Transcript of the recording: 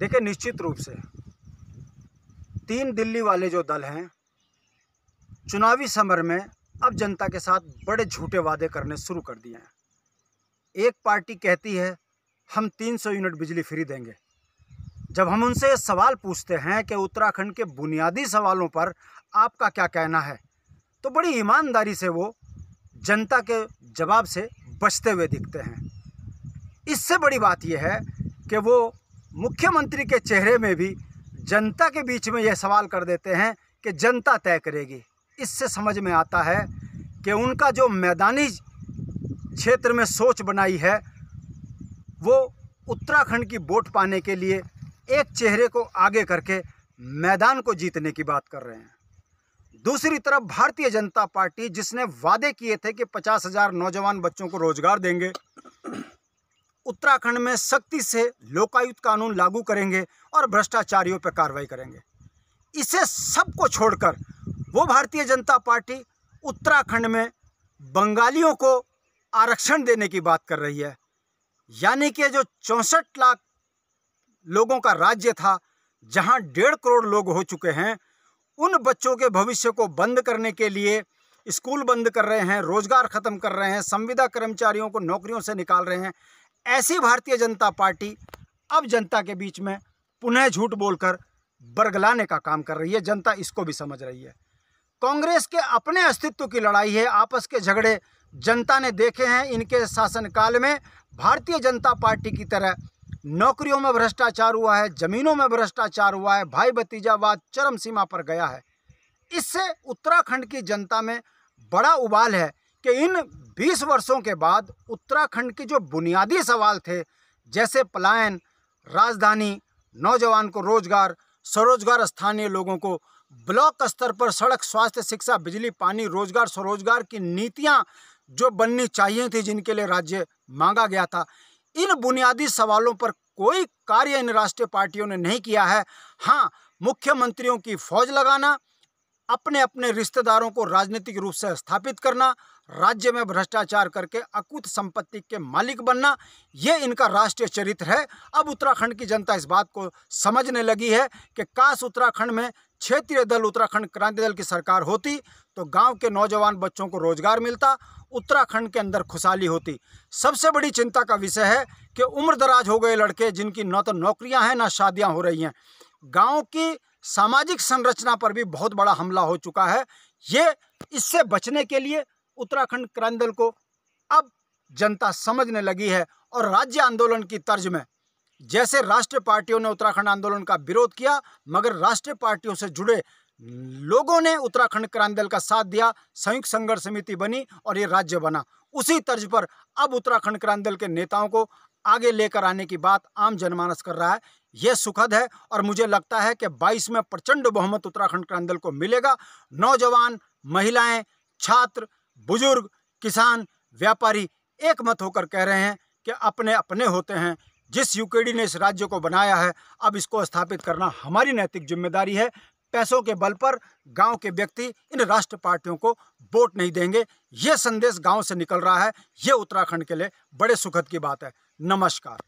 देखिए, निश्चित रूप से 3 दिल्ली वाले जो दल हैं, चुनावी समर में अब जनता के साथ बड़े झूठे वादे करने शुरू कर दिए हैं। एक पार्टी कहती है हम 300 यूनिट बिजली फ्री देंगे। जब हम उनसे सवाल पूछते हैं कि उत्तराखंड के बुनियादी सवालों पर आपका क्या कहना है, तो बड़ी ईमानदारी से वो जनता के जवाब से बचते हुए दिखते हैं। इससे बड़ी बात यह है कि वो मुख्यमंत्री के चेहरे में भी जनता के बीच में यह सवाल कर देते हैं कि जनता तय करेगी। इससे समझ में आता है कि उनका जो मैदानी क्षेत्र में सोच बनाई है, वो उत्तराखंड की वोट पाने के लिए एक चेहरे को आगे करके मैदान को जीतने की बात कर रहे हैं। दूसरी तरफ भारतीय जनता पार्टी, जिसने वादे किए थे कि 50,000 नौजवान बच्चों को रोजगार देंगे, उत्तराखंड में सख्ती से लोकायुक्त कानून लागू करेंगे और भ्रष्टाचारियों पर कार्रवाई करेंगे, इसे सबको छोड़कर वो भारतीय जनता पार्टी उत्तराखंड में बंगालियों को आरक्षण देने की बात कर रही है। यानी कि जो 64 लाख लोगों का राज्य था, जहां 1.5 करोड़ लोग हो चुके हैं, उन बच्चों के भविष्य को बंद करने के लिए स्कूल बंद कर रहे हैं, रोजगार खत्म कर रहे हैं, संविदा कर्मचारियों को नौकरियों से निकाल रहे हैं। ऐसी भारतीय जनता पार्टी अब जनता के बीच में पुनः झूठ बोलकर बरगलाने का काम कर रही है। जनता इसको भी समझ रही है। कांग्रेस के अपने अस्तित्व की लड़ाई है, आपस के झगड़े जनता ने देखे हैं। इनके शासनकाल में भारतीय जनता पार्टी की तरह नौकरियों में भ्रष्टाचार हुआ है, जमीनों में भ्रष्टाचार हुआ है, भाई भतीजावाद चरम सीमा पर गया है। इससे उत्तराखंड की जनता में बड़ा उबाल है कि इन 20 वर्षों के बाद उत्तराखंड के जो बुनियादी सवाल थे, जैसे पलायन, राजधानी, नौजवान को रोजगार, स्वरोजगार स्थानीय लोगों को, ब्लॉक स्तर पर सड़क, स्वास्थ्य, शिक्षा, बिजली, पानी, रोजगार, स्वरोजगार की नीतियां जो बननी चाहिए थी, जिनके लिए राज्य मांगा गया था, इन बुनियादी सवालों पर कोई कार्य इन राष्ट्रीय पार्टियों ने नहीं किया है। हाँ, मुख्यमंत्रियों की फौज लगाना, अपने अपने रिश्तेदारों को राजनीतिक रूप से स्थापित करना, राज्य में भ्रष्टाचार करके अकुत संपत्ति के मालिक बनना, ये इनका राष्ट्रीय चरित्र है। अब उत्तराखंड की जनता इस बात को समझने लगी है कि काश उत्तराखंड में क्षेत्रीय दल उत्तराखंड क्रांति दल की सरकार होती तो गांव के नौजवान बच्चों को रोजगार मिलता, उत्तराखंड के अंदर खुशहाली होती। सबसे बड़ी चिंता का विषय है कि उम्र दराज हो गए लड़के, जिनकी न तो नौकरियां हैं, ना शादियां हो रही हैं। गाँव की सामाजिक संरचना पर भी बहुत बड़ा हमला हो चुका है। ये इससे बचने के लिए उत्तराखंड क्रांति दल को अब जनता समझने लगी है और राज्य आंदोलन की तर्ज में, जैसे राष्ट्रीय पार्टियों ने उत्तराखंड आंदोलन का विरोध किया, मगर राष्ट्रीय पार्टियों से जुड़े लोगों ने उत्तराखंड क्रांति दल का साथ दिया, संयुक्त संघर्ष समिति बनी और ये राज्य बना। उसी तर्ज पर अब उत्तराखंड क्रांति दल के नेताओं को आगे लेकर आने की बात आम जनमानस कर रहा है। यह सुखद है और मुझे लगता है कि 22 में प्रचंड बहुमत उत्तराखंड क्रांति दल को मिलेगा। नौजवान, महिलाएं, छात्र, बुजुर्ग, किसान, व्यापारी एक मत होकर कह रहे हैं कि अपने अपने होते हैं। जिस यूकेडी ने इस राज्य को बनाया है, अब इसको स्थापित करना हमारी नैतिक जिम्मेदारी है। पैसों के बल पर गांव के व्यक्ति इन राष्ट्र पार्टियों को वोट नहीं देंगे। ये संदेश गांव से निकल रहा है। ये उत्तराखंड के लिए बड़े सुखद की बात है। नमस्कार।